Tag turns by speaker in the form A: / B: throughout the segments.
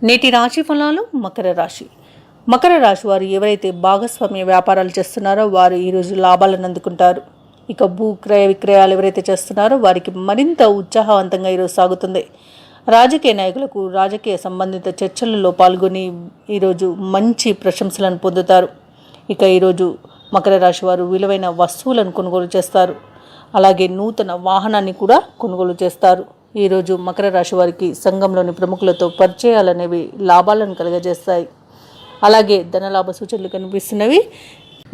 A: నేటి రాశి ఫలాలు మకర రాశి వారు ఎవరైతే భాగస్వామ్య వ్యాపారాలు చేస్తున్నారో వారు ఈరోజు లాభాలను అందుకుంటారు. ఇక భూ క్రయ విక్రయాలు ఎవరైతే చేస్తున్నారో వారికి మరింత ఉత్సాహవంతంగా ఈరోజు సాగుతుంది. రాజకీయ నాయకులకు రాజకీయ సంబంధిత చర్చలలో పాల్గొని ఈరోజు మంచి ప్రశంసలను పొందుతారు. ఇక ఈరోజు మకర రాశి వారు విలువైన వస్తువులను కొనుగోలు చేస్తారు. అలాగే నూతన వాహనాన్ని కూడా కొనుగోలు చేస్తారు. ఈరోజు మకర రాశి వారికి సంఘంలోని ప్రముఖులతో పరిచయాలనేవి లాభాలను కలుగజేస్తాయి. అలాగే ధనలాభ సూచనలు కనిపిస్తున్నవి.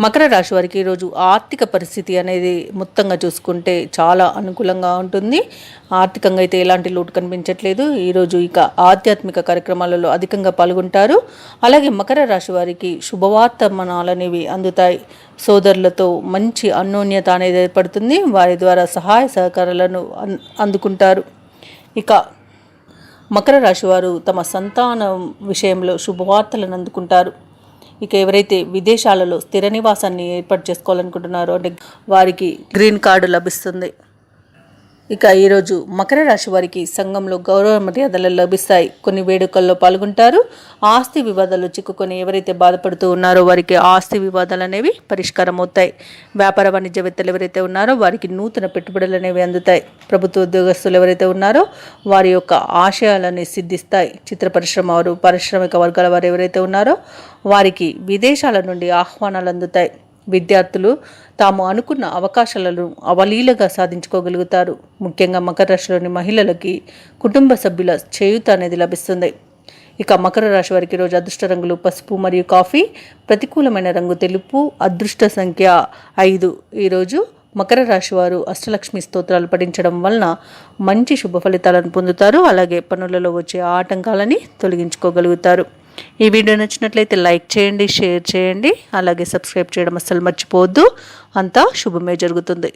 A: మకర రాశి వారికి ఈరోజు ఆర్థిక పరిస్థితి అనేది మొత్తంగా చూసుకుంటే చాలా అనుకూలంగా ఉంటుంది. ఆర్థికంగా అయితే ఎలాంటి లోటు కనిపించట్లేదు. ఈరోజు ఇక ఆధ్యాత్మిక కార్యక్రమాలలో అధికంగా పాల్గొంటారు. అలాగే మకర రాశి వారికి శుభవార్తమానాలు అనేవి అందుతాయి. సోదరులతో మంచి అన్యోన్యత అనేది ఏర్పడుతుంది. వారి ద్వారా సహాయ సహకారాలను అందుకుంటారు. ఇక మకర రాశి వారు తమ సంతానం విషయంలో శుభవార్తలను అందుకుంటారు. ఇక ఎవరైతే విదేశాలలో స్థిర నివాసాన్ని ఏర్పాటు చేసుకోవాలనుకుంటున్నారో అంటే వారికి గ్రీన్ కార్డు లభిస్తుంది. ఇక ఈరోజు మకర రాశి వారికి సంఘంలో గౌరవ మర్యాదలు లభిస్తాయి. కొన్ని వేడుకల్లో పాల్గొంటారు. ఆస్తి వివాదాలు చిక్కుకొని ఎవరైతే బాధపడుతూ ఉన్నారో వారికి ఆస్తి వివాదాలు అనేవి పరిష్కారం అవుతాయి. వ్యాపార వాణిజ్యవేత్తలు ఎవరైతే ఉన్నారో వారికి నూతన పెట్టుబడులు అనేవి అందుతాయి. ప్రభుత్వ ఉద్యోగస్తులు ఎవరైతే ఉన్నారో వారి యొక్క ఆశయాలని సిద్ధిస్తాయి. చిత్ర పరిశ్రమ వారు, పారిశ్రామిక వర్గాల వారు ఎవరైతే ఉన్నారో వారికి విదేశాల నుండి ఆహ్వానాలు అందుతాయి. విద్యార్థులు తాము అనుకున్న అవకాశాలను అవలీలగా సాధించుకోగలుగుతారు. ముఖ్యంగా మకర రాశిలోని మహిళలకి కుటుంబ సభ్యుల చేయూత అనేది లభిస్తుంది. ఇక మకర రాశి వారికి ఈరోజు అదృష్ట రంగులు పసుపు మరియు కాఫీ, ప్రతికూలమైన రంగు తెలుపు, అదృష్ట సంఖ్య 5. ఈరోజు మకర రాశి వారు అష్టలక్ష్మి స్తోత్రాలు పఠించడం వలన మంచి శుభ ఫలితాలను పొందుతారు. అలాగే పనులలో వచ్చే ఆటంకాలని తొలగించుకోగలుగుతారు. ఈ వీడియో నచ్చినట్లయితే లైక్ చేయండి, షేర్ చేయండి, అలాగే సబ్స్క్రైబ్ చేయడం అస్సలు మర్చిపోవద్దు. అంతా శుభమే జరుగుతుంది.